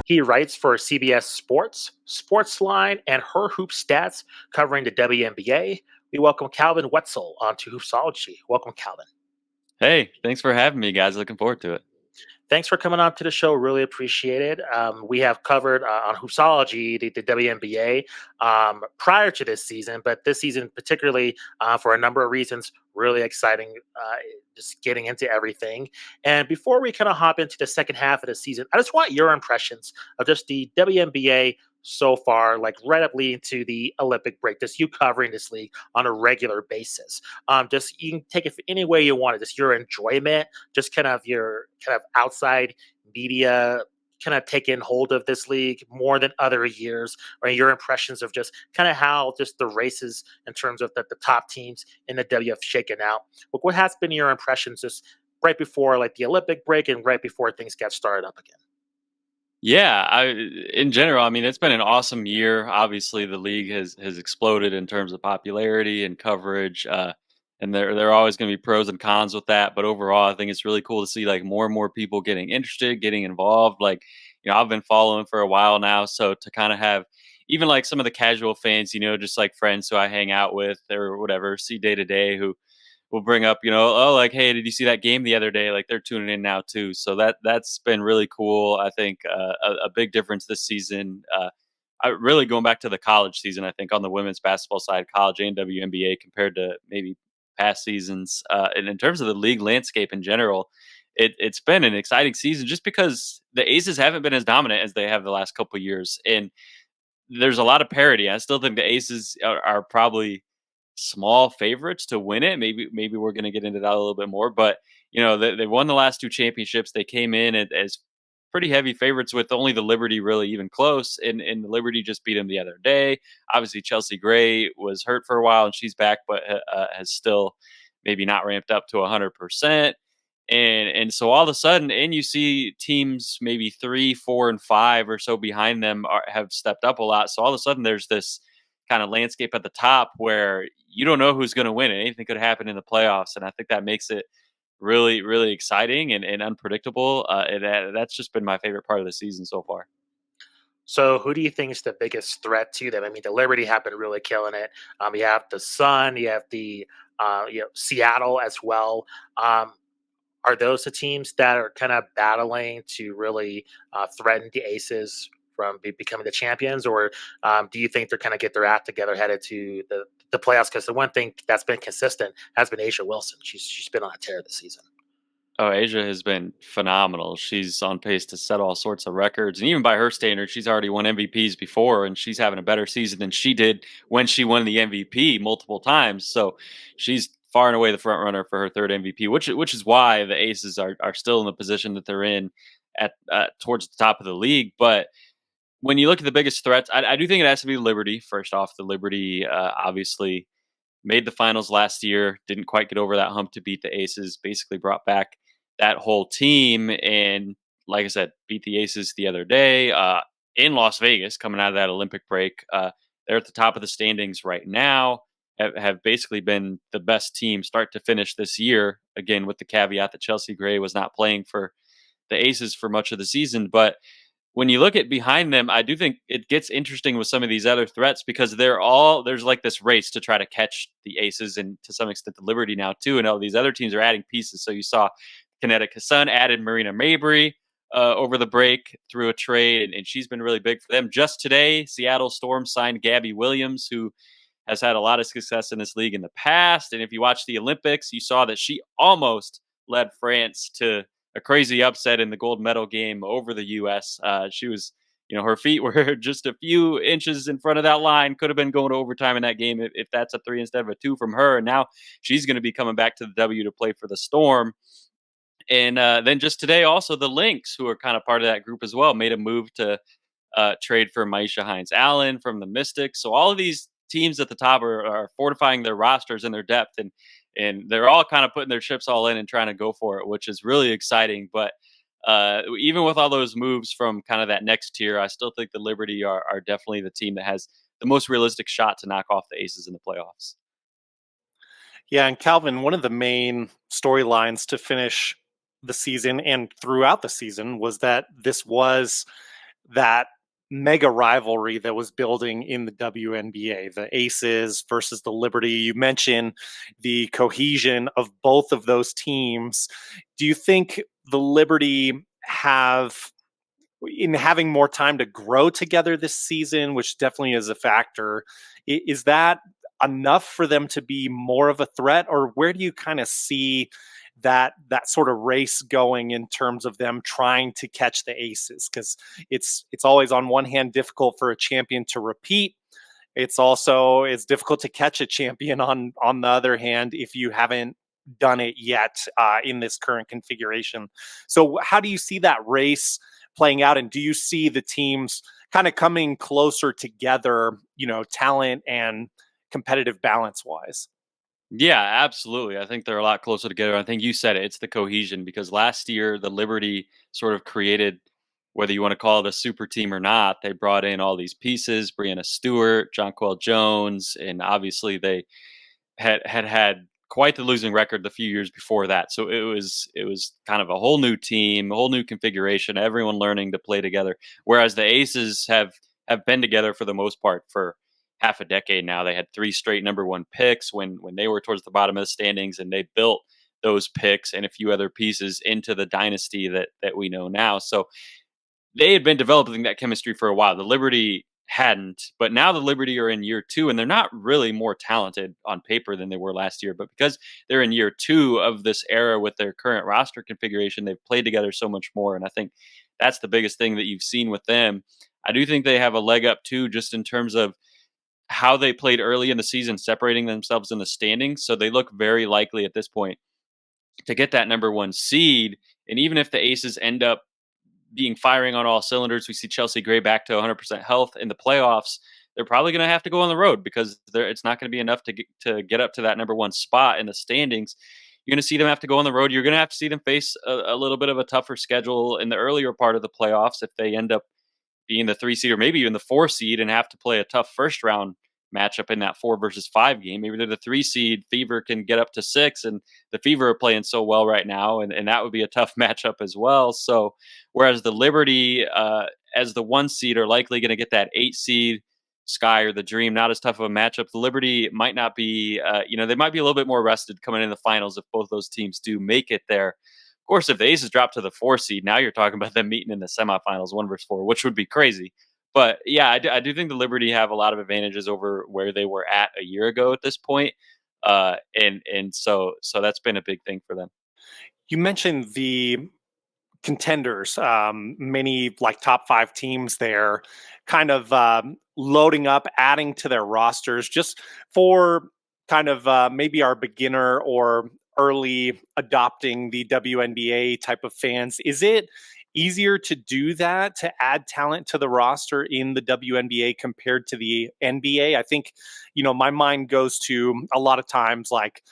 He writes for CBS Sports, Sportsline, and Her Hoop Stats covering the WNBA. We welcome Calvin Wetzel onto Hoopsology. Welcome, Calvin. Hey, thanks for having me, guys. Looking forward to it. Thanks for coming on to the show. Really appreciate it. We have covered on Hoopsology the WNBA prior to this season, but this season, particularly for a number of reasons, really exciting. Just getting into everything. And before we kind of hop into the second half of the season, I just want your impressions of just the WNBA so far, like right up leading to the Olympic break, just you covering this league on a regular basis. Just you can take it any way you want it, just your enjoyment, just kind of your kind of outside media kind of taking hold of this league more than other years, or your impressions of just kind of how just the races in terms of the top teams in the WF shaken out. What has been your impressions just right before like the Olympic break and right before things get started up again? Yeah, in general, I mean, it's been an awesome year. Obviously, the league has exploded in terms of popularity and coverage, and there are always going to be pros and cons with that. But overall, I think it's really cool to see like more and more people getting interested, getting involved. Like, I've been following for a while now, so to kind of have even like some of the casual fans, just like friends who I hang out with or whatever, see day to day who will bring up, oh, like, hey, did you see that game the other day? Like they're tuning in now too. So that's been really cool. I think a big difference this season. Really going back to the college season, I think on the women's basketball side, college and WNBA compared to maybe past seasons. And in terms of the league landscape in general, it's been an exciting season just because the Aces haven't been as dominant as they have the last couple of years. And there's a lot of parity. I still think the Aces are probably small favorites to win it. Maybe we're going to get into that a little bit more, but they won the last two championships. They came in as pretty heavy favorites with only the Liberty really even close, and the Liberty just beat them the other day. Obviously, Chelsea Gray was hurt for a while, and she's back, but has still maybe not ramped up to 100%. And so all of a sudden, and you see teams maybe 3, 4, and 5 or so behind them have stepped up a lot. So all of a sudden, there's this kind of landscape at the top where you don't know who's going to win. Anything could happen in the playoffs, and I think that makes it really, really exciting and unpredictable. That's just been my favorite part of the season so far. So, who do you think is the biggest threat to them? I mean, the Liberty have been really killing it. You have the Sun, you have the Seattle as well. Um, are those the teams that are kind of battling to really threaten the Aces from becoming the champions, or do you think they're kind of get their act together headed to the playoffs? Because the one thing that's been consistent has been Asia Wilson. She's been on a tear this season. Oh, Asia has been phenomenal. She's on pace to set all sorts of records. And even by her standards, she's already won MVPs before, and she's having a better season than she did when she won the MVP multiple times. So she's far and away the front runner for her third MVP, which is why the Aces are still in the position that they're in at towards the top of the league. But when you look at the biggest threats, I do think it has to be Liberty. First off, the Liberty obviously made the finals last year, didn't quite get over that hump to beat the Aces, basically brought back that whole team. And like I said, beat the Aces the other day in Las Vegas coming out of that Olympic break. They're at the top of the standings right now, have basically been the best team start to finish this year. Again, with the caveat that Chelsea Gray was not playing for the Aces for much of the season. But when you look at behind them, I do think it gets interesting with some of these other threats because there's like this race to try to catch the Aces and to some extent the Liberty now too. And all these other teams are adding pieces. So you saw Connecticut Sun added Marina Mabry over the break through a trade, and she's been really big for them. Just today, Seattle Storm signed Gabby Williams, who has had a lot of success in this league in the past. And if you watch the Olympics, you saw that she almost led France to a crazy upset in the gold medal game over the U.S. She was, her feet were just a few inches in front of that line. Could have been going to overtime in that game if that's a 3 instead of a 2 from her. And now she's going to be coming back to the W to play for the Storm. And then just today, also the Lynx, who are kind of part of that group as well, made a move to trade for Maisha Hines-Allen from the Mystics. So all of these teams at the top are fortifying their rosters and their depth, and they're all kind of putting their chips all in and trying to go for it, which is really exciting. But even with all those moves from kind of that next tier, I still think the Liberty are definitely the team that has the most realistic shot to knock off the Aces in the playoffs. Yeah, and Calvin, one of the main storylines to finish the season and throughout the season was that this was that mega rivalry that was building in the WNBA, the Aces versus the Liberty. You mentioned the cohesion of both of those teams. Do you think the Liberty have, in having more time to grow together this season, which definitely is a factor, is that enough for them to be more of a threat, or where do you kind of see that sort of race going in terms of them trying to catch the Aces? Because it's always, on one hand, difficult for a champion to repeat. It's difficult to catch a champion on the other hand if you haven't done it yet in this current configuration. So how do you see that race playing out, and do you see the teams kind of coming closer together, talent and competitive balance wise? Yeah, absolutely. I think they're a lot closer together. I think you said it. It's the cohesion because last year the Liberty sort of created, whether you want to call it a super team or not, they brought in all these pieces, Brianna Stewart, Jonquel Jones, and obviously they had quite the losing record the few years before that. So it was kind of a whole new team, a whole new configuration, everyone learning to play together. Whereas the Aces have been together for the most part for half a decade now. They had 3 straight number 1 picks when they were towards the bottom of the standings, and they built those picks and a few other pieces into the dynasty that we know now. So they had been developing that chemistry for a while. The Liberty hadn't, but now the Liberty are in year 2, and they're not really more talented on paper than they were last year. But because they're in year 2 of this era with their current roster configuration, they've played together so much more. And I think that's the biggest thing that you've seen with them. I do think they have a leg up too, just in terms of how they played early in the season, separating themselves in the standings. So they look very likely at this point to get that number 1 seed. And even if the Aces end up being firing on all cylinders, we see Chelsea Gray back to 100% health in the playoffs. They're probably going to have to go on the road because it's not going to be enough to get up to that number 1 spot in the standings. You're going to see them have to go on the road. You're going to have to see them face a little bit of a tougher schedule in the earlier part of the playoffs if they end up being the 3 seed or maybe even the 4 seed and have to play a tough first round matchup in that 4 versus 5 game. Maybe they're the 3 seed. Fever can get up to 6, and the Fever are playing so well right now, and that would be a tough matchup as well. So, whereas the Liberty, as the 1 seed, are likely going to get that 8 seed. Sky or the Dream, not as tough of a matchup. The Liberty might not be, they might be a little bit more rested coming in the finals if both those teams do make it there. Of course, if the Aces drop to the 4 seed, now you're talking about them meeting in the semifinals, 1 versus 4, which would be crazy. But yeah, I do think the Liberty have a lot of advantages over where they were at a year ago at this point, and so that's been a big thing for them. You mentioned the Contenders, many like top 5 teams there, kind of loading up, adding to their rosters just for kind of maybe our beginner or early adopting the WNBA type of fans. Is it easier to do that, to add talent to the roster in the WNBA compared to the NBA? I think, my mind goes to a lot of times like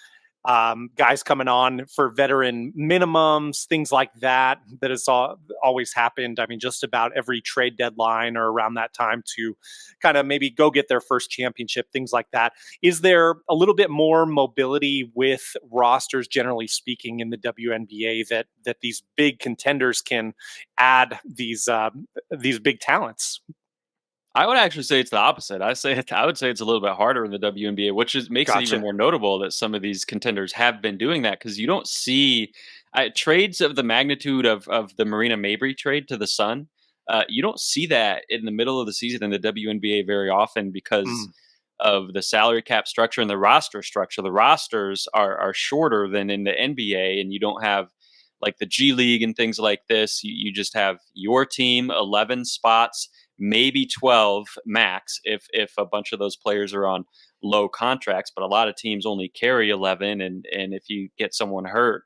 guys coming on for veteran minimums, things like that. That has always happened. I mean, just about every trade deadline or around that time to kind of maybe go get their first championship, things like that. Is there a little bit more mobility with rosters, generally speaking, in the WNBA that these big contenders can add these big talents? I would actually say it's the opposite. I would say it's a little bit harder in the WNBA, which makes it even Gotcha. more notable that some of these contenders have been doing that because you don't see trades of the magnitude of the Marina Mabry trade to the Sun. You don't see that in the middle of the season in the WNBA very often because Mm, of the salary cap structure and the roster structure. The rosters are shorter than in the NBA, and you don't have like the G League and things like this. You just have your team, 11 spots, maybe 12 max if a bunch of those players are on low contracts. But a lot of teams only carry 11, and if you get someone hurt,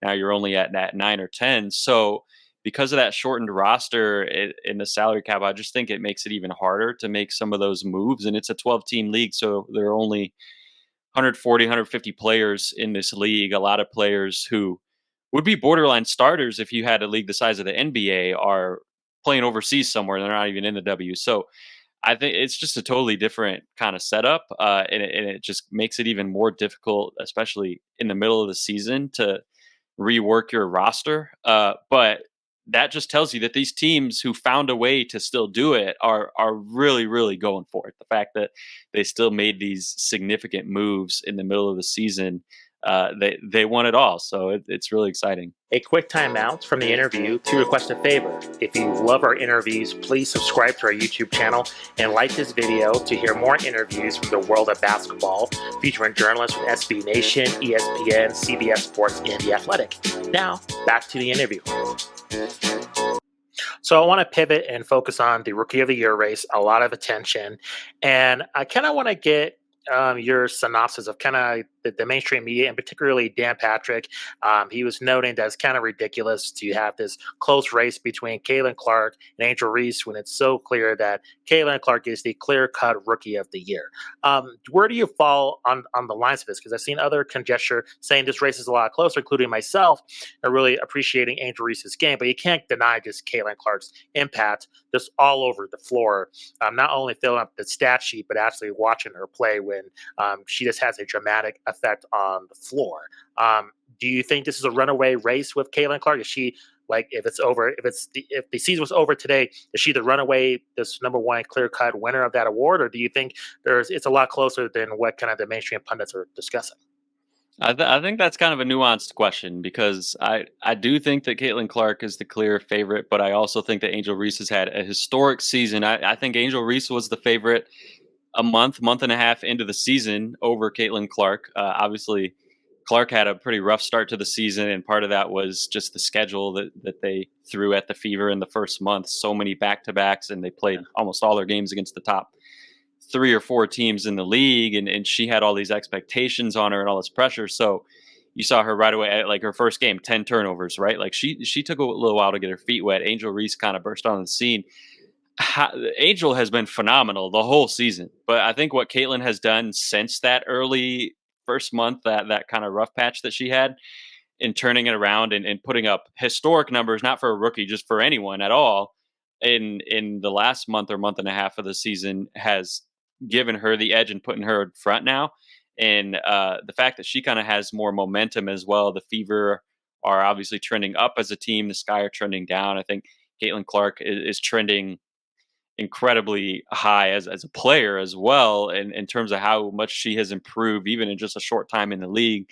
now you're only at that 9 or 10. So because of that shortened roster in the salary cap, I just think it makes it even harder to make some of those moves. And it's a 12-team league, so there are only 140, 150 players in this league. A lot of players who would be borderline starters if you had a league the size of the NBA are playing overseas somewhere. They're not even in the W. So I think it's just a totally different kind of setup, and it just makes it even more difficult, especially in the middle of the season, to rework your roster. But that just tells you that these teams who found a way to still do it are really, really going for it. The fact that they still made these significant moves in the middle of the season, they won it all. So it's really exciting. A quick timeout from the interview to request a favor. If you love our interviews, please subscribe to our YouTube channel and like this video to hear more interviews from the world of basketball, featuring journalists from SB Nation, ESPN, CBS Sports, and The Athletic. Now, back to the interview. So I want to pivot and focus on the Rookie of the Year race, a lot of attention. And I kind of want to get your synopsis of kind of the mainstream media, and particularly Dan Patrick. He was noting that it's kind of ridiculous to have this close race between Caitlin Clark and Angel Reese when it's so clear that Caitlin Clark is the clear-cut Rookie of the Year. Where do you fall on the lines of this? Because I've seen other conjecture saying this race is a lot closer, including myself, and really appreciating Angel Reese's game. But you can't deny just Caitlin Clark's impact just all over the floor. Not only filling up the stat sheet, but actually watching her play when she just has a dramatic effect on the floor. Do you think this is a runaway race with Caitlin Clark? Is she like, if the season was over today, is she the runaway, this number one clear cut winner of that award, or do you think it's a lot closer than what kind of the mainstream pundits are discussing? I think that's kind of a nuanced question because I do think that Caitlin Clark is the clear favorite, but I also think that Angel Reese has had a historic season. I think Angel Reese was the favorite a month and a half into the season over Caitlin Clark. Obviously, Clark had a pretty rough start to the season, and part of that was just the schedule that they threw at the Fever in the first month. So many back-to-backs, and they played almost all their games against the top 3 or 4 teams in the league, and she had all these expectations on her and all this pressure. So you saw her right away, like her first game, 10 turnovers, right? Like she took a little while to get her feet wet. Angel Reese kind of burst on the scene. Angel has been phenomenal the whole season, but I think what Caitlin has done since that early first month, that kind of rough patch that she had, in turning it around and putting up historic numbers, not for a rookie, just for anyone at all, in the last month or month and a half of the season, has given her the edge and putting her in front now. And the fact that she kind of has more momentum as well. The Fever are obviously trending up as a team. The Sky are trending down. I think Caitlin Clark is trending incredibly high as a player as well, in terms of how much she has improved even in just a short time in the league.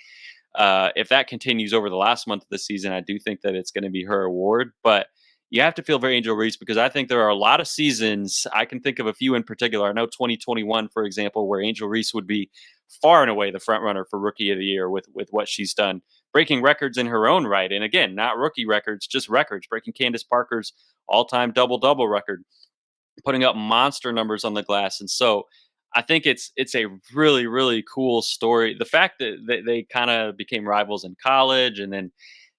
If that continues over the last month of the season, I do think that it's going to be her award. But you have to feel very Angel Reese because I think there are a lot of seasons. I can think of a few in particular. I know 2021, for example, where Angel Reese would be far and away the front runner for Rookie of the Year with what she's done, breaking records in her own right. And again, not rookie records, just records, breaking Candace Parker's all-time double-double record, putting up monster numbers on the glass. And so I think it's a really, really cool story. The fact that they kind of became rivals in college and then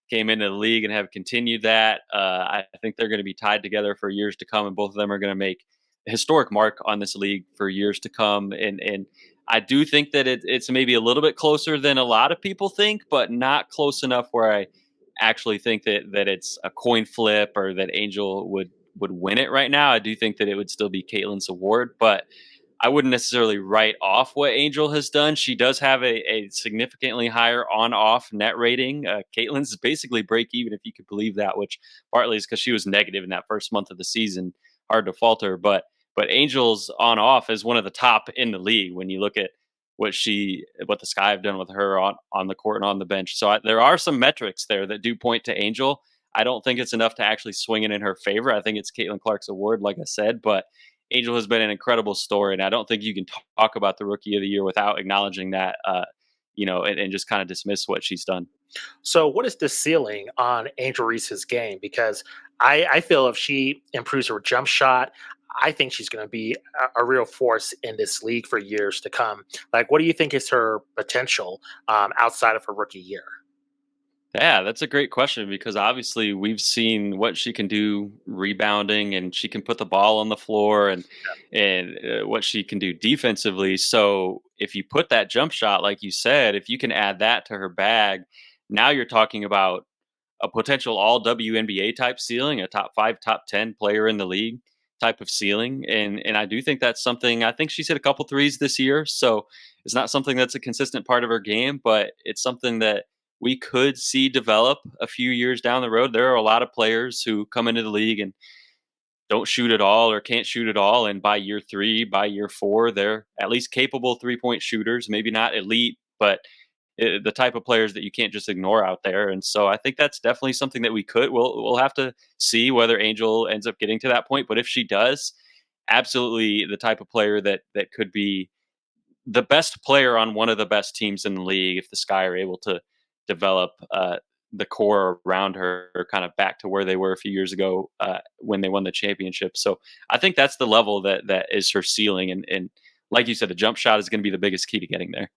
came into the league and have continued that, I think they're going to be tied together for years to come, and both of them are going to make a historic mark on this league for years to come. And I do think that it's maybe a little bit closer than a lot of people think, but not close enough where I actually think that it's a coin flip or that Angel would win it right now. I do think that it would still be Caitlin's award, but I wouldn't necessarily write off what Angel has done. She does have a significantly higher on-off net rating. Caitlin's is basically break even, if you could believe that, which partly is because she was negative in that first month of the season. Hard to falter, but Angel's on-off is one of the top in the league when you look at what the Sky have done with her on the court and on the bench. So there are some metrics there that do point to Angel. I don't think it's enough to actually swing it in her favor. I think it's Caitlin Clark's award, like I said, but Angel has been an incredible story, and I don't think you can talk about the Rookie of the Year without acknowledging that, and just kind of dismiss what she's done. So, what is the ceiling on Angel Reese's game? Because I feel if she improves her jump shot, I think she's going to be a real force in this league for years to come. Like, what do you think is her potential outside of her rookie year? Yeah, that's a great question because obviously we've seen what she can do rebounding, and she can put the ball on the floor, and what she can do defensively. So if you put that jump shot, like you said, if you can add that to her bag, now you're talking about a potential all WNBA type ceiling, a top 5, top 10 player in the league type of ceiling. And I do think that's something. I think she's hit a couple threes this year, so it's not something that's a consistent part of her game, but it's something that we could see develop a few years down the road. There are a lot of players who come into the league and don't shoot at all or can't shoot at all. And by year 3, by year 4, they're at least capable 3-point shooters, maybe not elite, but the type of players that you can't just ignore out there. And so I think that's definitely something that we'll have to see whether Angel ends up getting to that point. But if she does, absolutely the type of player that could be the best player on one of the best teams in the league if the Sky are able to develop the core around her kind of back to where they were a few years ago when they won the championship. So I think that's the level that is her ceiling. And like you said, the jump shot is going to be the biggest key to getting there.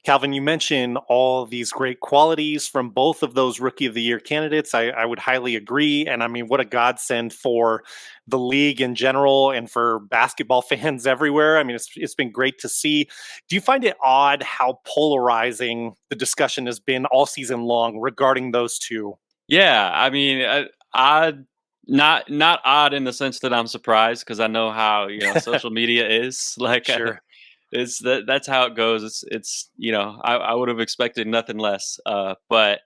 Calvin, you mentioned all these great qualities from both of those Rookie of the Year candidates. I would highly agree. And I mean, what a godsend for the league in general and for basketball fans everywhere. I mean, it's been great to see. Do you find it odd how polarizing the discussion has been all season long regarding those two? Yeah, I mean, odd, not odd in the sense that I'm surprised because I know how social media is. Like, Sure. that's how it goes. It's I would have expected nothing less. But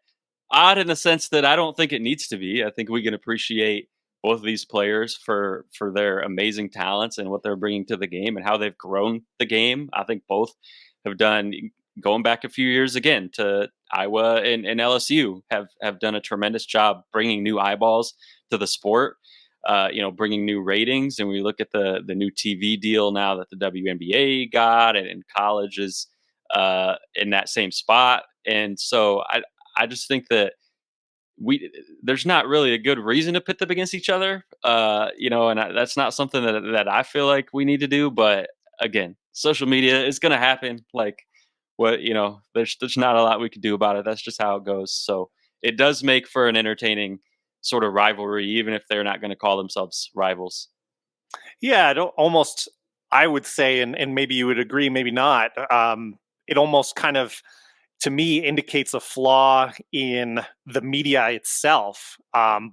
odd in the sense that I don't think it needs to be. I think we can appreciate both of these players for their amazing talents and what they're bringing to the game and how they've grown the game. I think both have done, going back a few years again to Iowa and LSU, have done a tremendous job bringing new eyeballs to the sport. Bringing new ratings, and we look at the new TV deal now that the WNBA got, and college is in that same spot. And so I just think that there's not really a good reason to pit them against each other. That's not something that I feel like we need to do. But again, social media is going to happen. Like, there's not a lot we could do about it. That's just how it goes. So it does make for an entertaining sort of rivalry, even if they're not going to call themselves rivals. Yeah, almost, I would say, and maybe you would agree, maybe not. It almost kind of, to me, indicates a flaw in the media itself,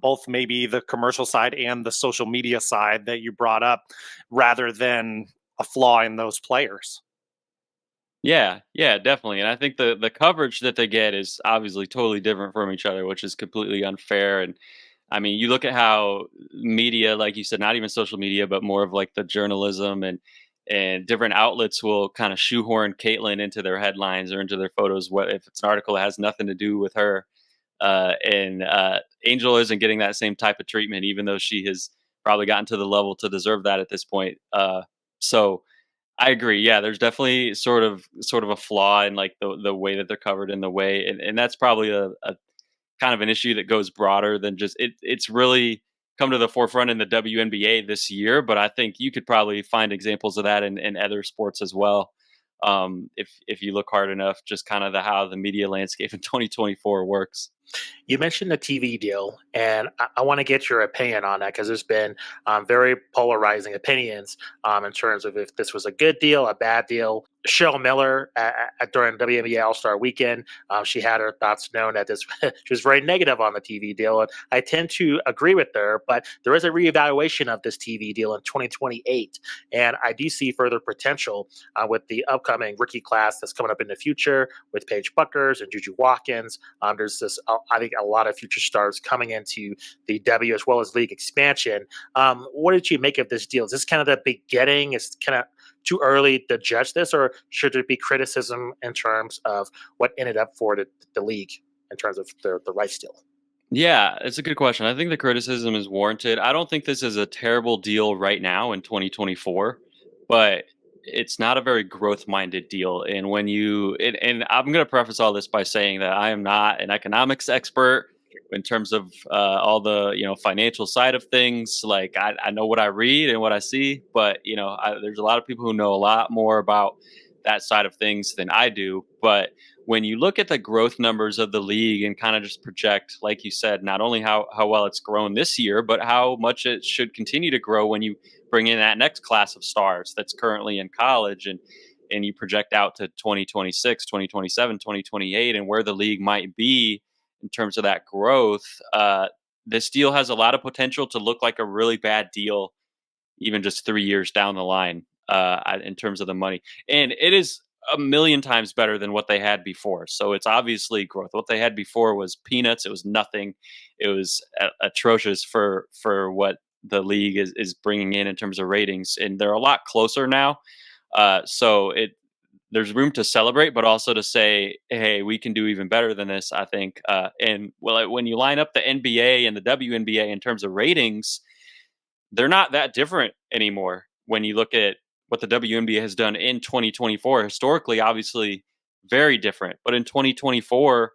both maybe the commercial side and the social media side that you brought up, rather than a flaw in those players. Yeah, yeah, definitely. And I think the coverage that they get is obviously totally different from each other, which is completely unfair. And I mean, you look at how media, like you said, not even social media, but more of like the journalism and different outlets will kind of shoehorn Caitlyn into their headlines or into their photos. What if it's an article that has nothing to do with her? And Angel isn't getting that same type of treatment, even though she has probably gotten to the level to deserve that at this point. So I agree. Yeah, there's definitely sort of a flaw in like the way that they're covered in the way, and that's probably a kind of an issue that goes broader than just it's really come to the forefront in the WNBA this year, but I think you could probably find examples of that in other sports as well. If you look hard enough, just kind of how the media landscape in 2024 works. You mentioned the TV deal, and I want to get your opinion on that because there's been very polarizing opinions in terms of if this was a good deal, a bad deal. Cheryl Miller during WNBA All Star Weekend, she had her thoughts known that this she was very negative on the TV deal, and I tend to agree with her. But there is a reevaluation of this TV deal in 2028, and I do see further potential with the upcoming rookie class that's coming up in the future with Paige Buckers and Juju Watkins. There's this, I think, a lot of future stars coming into the W as well as league expansion. What did you make of this deal? Is this kind of the beginning? Is kind of too early to judge this, or should there be criticism in terms of what ended up for the league in terms of the rights deal? Yeah, it's a good question. I think the criticism is warranted. I don't think this is a terrible deal right now in 2024, but it's not a very growth minded deal. And and I'm going to preface all this by saying that I am not an economics expert in terms of all the financial side of things. Like I know what I read and what I see, but there's a lot of people who know a lot more about that side of things than I do. But when you look at the growth numbers of the league and kind of just project, like you said, not only how well it's grown this year, but how much it should continue to grow when you bring in that next class of stars that's currently in college, and you project out to 2026, 2027, 2028, and where the league might be in terms of that growth. This deal has a lot of potential to look like a really bad deal even just 3 years down the line in terms of the money. And it is a million times better than what they had before. So it's obviously growth. What they had before was peanuts. It was nothing. It was atrocious for what the league is bringing in terms of ratings, and they're a lot closer now. So there's room to celebrate, but also to say, hey, we can do even better than this. I think, and well, when you line up the NBA and the WNBA in terms of ratings, they're not that different anymore. When you look at what the WNBA has done in 2024, historically, obviously, very different. But in 2024,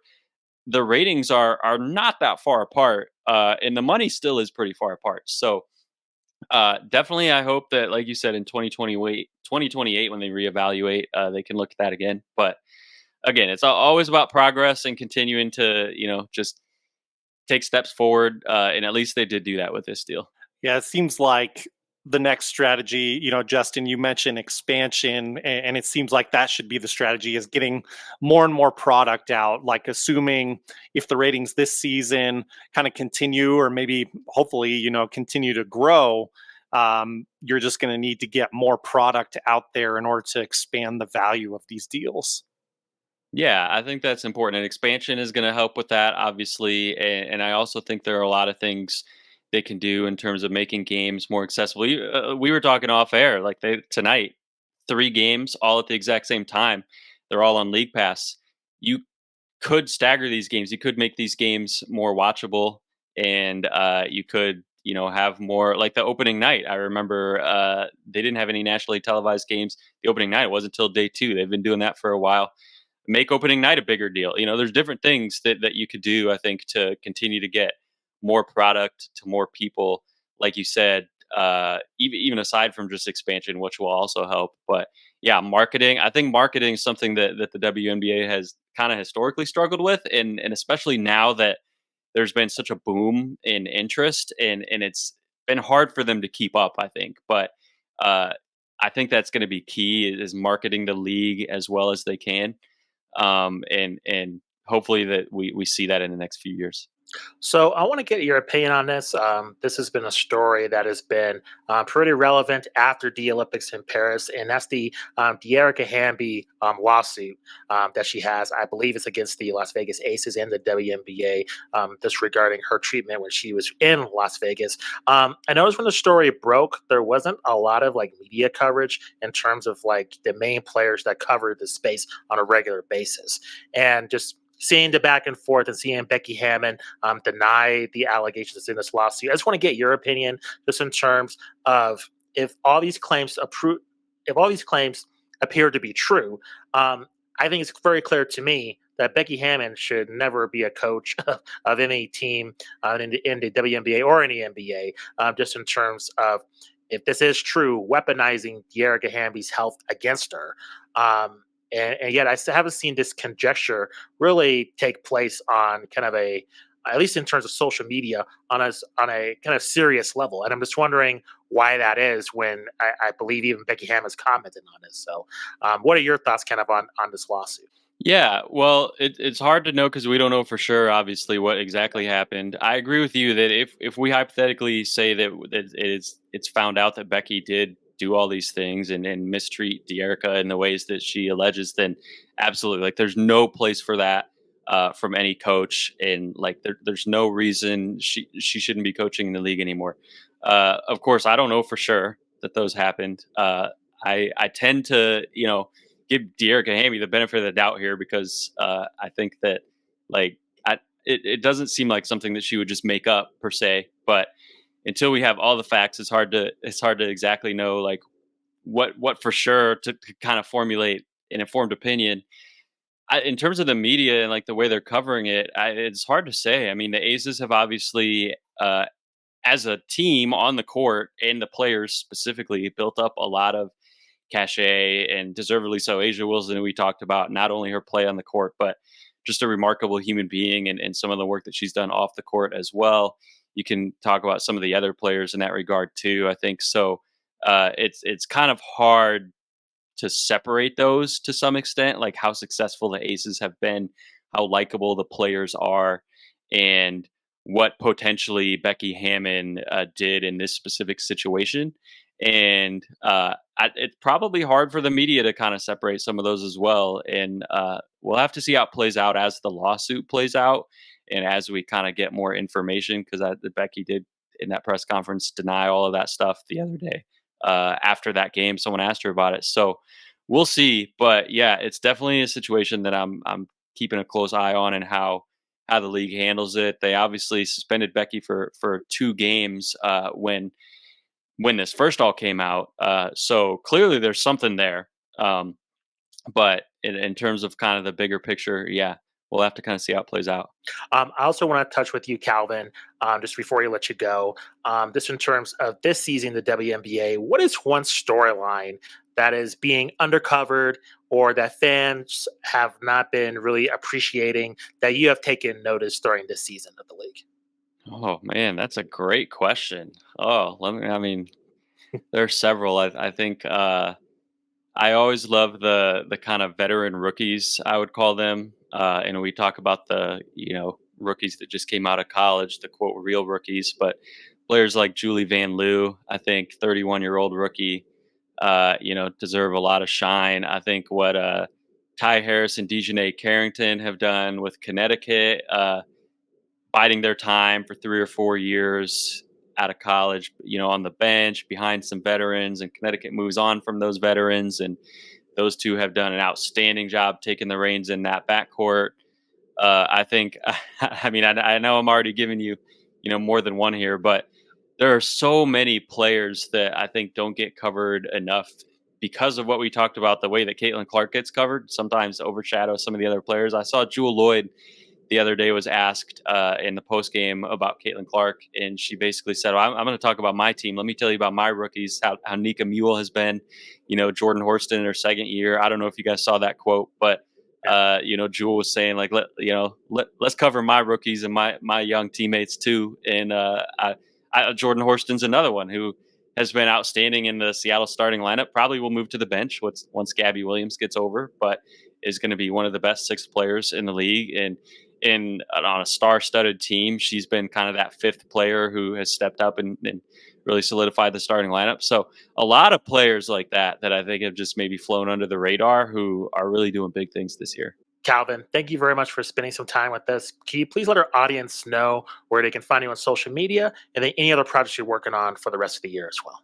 the ratings are not that far apart, and the money still is pretty far apart. So definitely, I hope that, like you said, in 2028, when they reevaluate, they can look at that again. But again, it's always about progress and continuing to, just take steps forward. And at least they did do that with this deal. Yeah, it seems like the next strategy, Justin, you mentioned expansion, and it seems like that should be the strategy, is getting more and more product out, like assuming if the ratings this season kind of continue, or maybe hopefully, continue to grow, you're just going to need to get more product out there in order to expand the value of these deals. Yeah, I think that's important. And expansion is going to help with that, obviously. And I also think there are a lot of things they can do in terms of making games more accessible. We were talking off air, like tonight, 3 games all at the exact same time. They're all on League Pass. You could stagger these games. You could make these games more watchable, and you could, have more like the opening night. I remember they didn't have any nationally televised games. The opening night, it wasn't until day 2. They've been doing that for a while. Make opening night a bigger deal. There's different things that you could do, I think, to continue to get more product to more people. Like you said, even aside from just expansion, which will also help. But yeah, marketing. I think marketing is something that the WNBA has kind of historically struggled with, and especially now that there's been such a boom in interest, and it's been hard for them to keep up, I think. But uh, I think that's going to be key, is marketing the league as well as they can, and hopefully that we see that in the next few years. So I want to get your opinion on this. This has been a story that has been pretty relevant after the Olympics in Paris, and that's the Dearica Hamby lawsuit that she has. I believe it's against the Las Vegas Aces and the WNBA, just regarding her treatment when she was in Las Vegas. I noticed when the story broke, there wasn't a lot of like media coverage in terms of like the main players that covered the space on a regular basis, and just seeing the back and forth and seeing Becky Hammon deny the allegations in this lawsuit. I just want to get your opinion, just in terms of if all these claims appear to be true. I think it's very clear to me that Becky Hammon should never be a coach of any team in the WNBA or any NBA. Just in terms of, if this is true, weaponizing Dearica Hamby's health against her. And yet I still haven't seen this conjecture really take place on kind of at least in terms of social media, on a kind of serious level. And I'm just wondering why that is, when I believe even Becky Hammon has commented on this. So what are your thoughts kind of on this lawsuit? Yeah, well, it's hard to know because we don't know for sure, obviously, what exactly happened. I agree with you that if we hypothetically say that it's found out that Becky did do all these things and mistreat Dearica in the ways that she alleges, then absolutely, like, there's no place for that from any coach, and like there's no reason she shouldn't be coaching in the league anymore. Of course, I don't know for sure that those happened. I tend to give Dearica Hamby the benefit of the doubt here, because I think that, like, it doesn't seem like something that she would just make up per se. But until we have all the facts, it's hard to exactly know, like, what for sure to kind of formulate an informed opinion. In terms of the media and like the way they're covering it, it's hard to say. I mean, the Aces have obviously, as a team on the court, and the players specifically, built up a lot of cachet, and deservedly so. Asia Wilson, who we talked about, not only her play on the court, but just a remarkable human being, and some of the work that she's done off the court as well. You can talk about some of the other players in that regard too, I think. So it's kind of hard to separate those to some extent, like how successful the Aces have been, how likable the players are, and what potentially Becky Hammon did in this specific situation. And it's probably hard for the media to kind of separate some of those as well. And we'll have to see how it plays out as the lawsuit plays out and as we kind of get more information, because Becky did in that press conference deny all of that stuff the other day. After that game, someone asked her about it. So we'll see. But yeah, it's definitely a situation that I'm keeping a close eye on, and how the league handles it. They obviously suspended Becky for 2 games when this first all came out. So clearly there's something there. But in terms of kind of the bigger picture, yeah, we'll have to kind of see how it plays out. I also want to touch with you, Calvin, just before we let you go. Just in terms of this season, the WNBA, what is one storyline that is being undercovered or that fans have not been really appreciating that you have taken notice during this season of the league? Oh man, that's a great question. I mean, there are several. I think I always love the kind of veteran rookies, I would call them. And we talk about the rookies that just came out of college, the quote real rookies, but players like Julie Van Loo, I think 31-year-old rookie, deserve a lot of shine. I think what Ty Harris and Dejanay Carrington have done with Connecticut, biding their time for 3 or 4 years out of college, on the bench behind some veterans, and Connecticut moves on from those veterans, and those two have done an outstanding job taking the reins in that backcourt. I think, I mean, I know I'm already giving you, more than one here, but there are so many players that I think don't get covered enough because of what we talked about. The way that Caitlin Clark gets covered sometimes overshadows some of the other players. I saw Jewel Lloyd the other day was asked in the post game about Caitlin Clark, and she basically said, well, I'm going to talk about my team. Let me tell you about my rookies, how Nika Mule has been, Jordan Horston in her second year. I don't know if you guys saw that quote, but Jewel was saying like, let's cover my rookies and my young teammates too. And Jordan Horston's another one who has been outstanding in the Seattle starting lineup. Probably will move to the bench once Gabby Williams gets over, but is going to be one of the best 6 players in the league. And on a star-studded team, she's been kind of that 5th player who has stepped up and really solidified the starting lineup. So a lot of players like that I think have just maybe flown under the radar who are really doing big things this year. Calvin, thank you very much for spending some time with us. Can you please let our audience know where they can find you on social media and then any other projects you're working on for the rest of the year as well?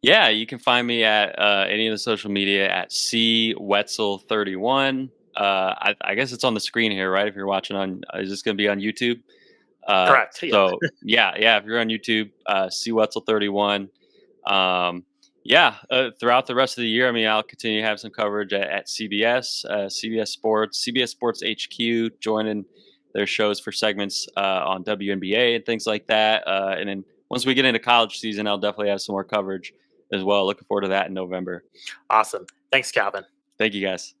Yeah, you can find me at any of the social media at CWetzel31. I guess it's on the screen here, right? If you're watching is this going to be on YouTube? Correct. Yeah. So yeah, if you're on YouTube, CWetzel31. Throughout the rest of the year, I mean, I'll continue to have some coverage at CBS, CBS Sports HQ, joining their shows for segments on WNBA and things like that. And then once we get into college season, I'll definitely have some more coverage as well. Looking forward to that in November. Awesome. Thanks, Calvin. Thank you, guys.